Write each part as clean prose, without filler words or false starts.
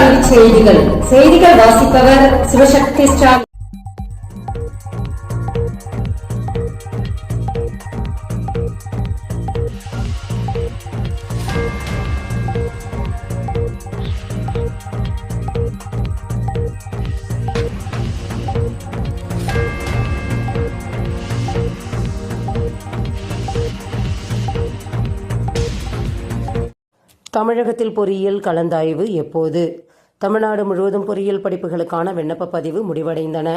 செய்திகள் வாசிப்பவர் சிவசக்தி ஸ்டாலின். தமிழகத்தில் பொறியியல் கலந்தாய்வு எப்போது? தமிழ்நாடு முழுவதும் பொறியியல் படிப்புகளுக்கான விண்ணப்ப பதிவு முடிவடைந்தன.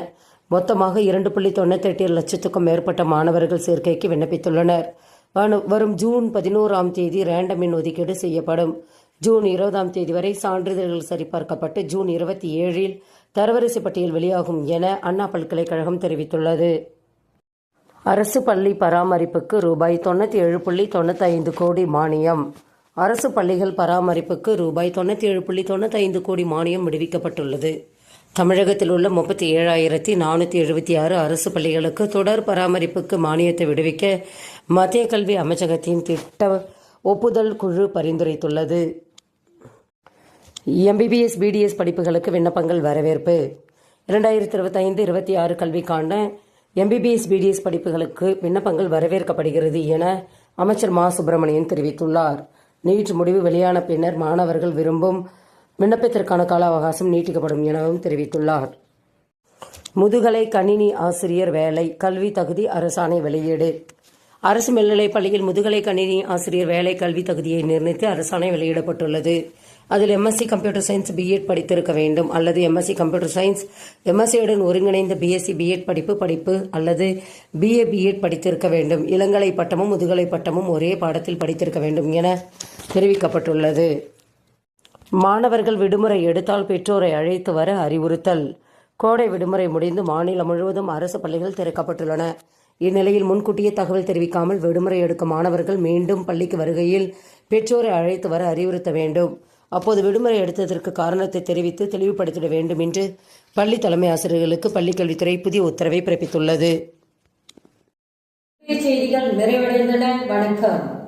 மொத்தமாக 2.98 லட்சத்துக்கும் மேற்பட்ட மாணவர்கள் சேர்க்கைக்கு விண்ணப்பித்துள்ளனர். வரும் ஜூன் 11ஆம் தேதி ரேண்டம் எண் ஒதுக்கீடு செய்யப்படும். ஜூன் 20ஆம் தேதி வரை சான்றிதழ்கள் சரிபார்க்கப்பட்டு ஜூன் 27இல் தரவரிசை பட்டியல் வெளியாகும் என அண்ணா பல்கலைக்கழகம் தெரிவித்துள்ளது. அரசு பள்ளி பராமரிப்புக்கு ரூபாய் 97.95 கோடி மானியம். அரசு பள்ளிகள் பராமரிப்புக்கு ரூபாய் 97.95 கோடி மானியம் விடுவிக்கப்பட்டுள்ளது. தமிழகத்தில் உள்ள 37,476 அரசு பள்ளிகளுக்கு தொடர் பராமரிப்புக்கு மானியத்தை விடுவிக்க மத்திய கல்வி அமைச்சகத்தின் திட்ட ஒப்புதல் குழு பரிந்துரைத்துள்ளது. MBBS BDS படிப்புகளுக்கு விண்ணப்பங்கள் வரவேற்பு. 2025-26 கல்விக்கான MBBS BDS படிப்புகளுக்கு விண்ணப்பங்கள் வரவேற்கப்படுகிறது என அமைச்சர் மா. சுப்பிரமணியன் தெரிவித்துள்ளார். நீட் முடிவு வெளியான பின்னர் மாணவர்கள் விரும்பும் விண்ணப்பத்திற்கான கால அவகாசம் நீட்டிக்கப்படும் எனவும் தெரிவித்துள்ளார். முதுகலை கணினி ஆசிரியர் வேலை கல்வி தகுதி அரசாணை வெளியீடு. அரசு மேல்நிலைப் பள்ளியில் முதுகலை கணினி ஆசிரியர் வேலை கல்வி தகுதியை நிர்ணயித்து அரசாணை வெளியிடப்பட்டுள்ளது. அதில் MSc கம்ப்யூட்டர் சயின்ஸ் B.Ed படித்திருக்க வேண்டும் அல்லது MSc கம்ப்யூட்டர் சயின்ஸ் MSc-உடன் ஒருங்கிணைந்த BSc B.Ed படிப்பு அல்லது BA B.Ed படித்திருக்க வேண்டும். இளங்கலை பட்டமும் முதுகலை பட்டமும் ஒரே பாடத்தில் படித்திருக்க வேண்டும் என தெரிவிக்கப்பட்டுள்ளது. மாணவர்கள் விடுமுறை எடுத்தால் பெற்றோரை அழைத்து வர அறிவுறுத்தல். கோடை விடுமுறை முடிந்து மாநிலம் முழுவதும் அரசு பள்ளிகள் திறக்கப்பட்டுள்ளன. இந்நிலையில் முன்கூட்டியே தகவல் தெரிவிக்காமல் விடுமுறை எடுக்கும் மாணவர்கள் மீண்டும் பள்ளிக்கு வருகையில் பெற்றோரை அழைத்து வர அறிவுறுத்த வேண்டும். அப்போது விடுமுறை எடுத்ததற்கு காரணத்தை தெரிவித்து தெளிவுபடுத்திட வேண்டும் என்று பள்ளி தலைமை ஆசிரியர்களுக்கு பள்ளிக்கல்வித்துறை புதிய உத்தரவை பிறப்பித்துள்ளது. செய்திகள் நிறைவடைந்தன. வணக்கம்.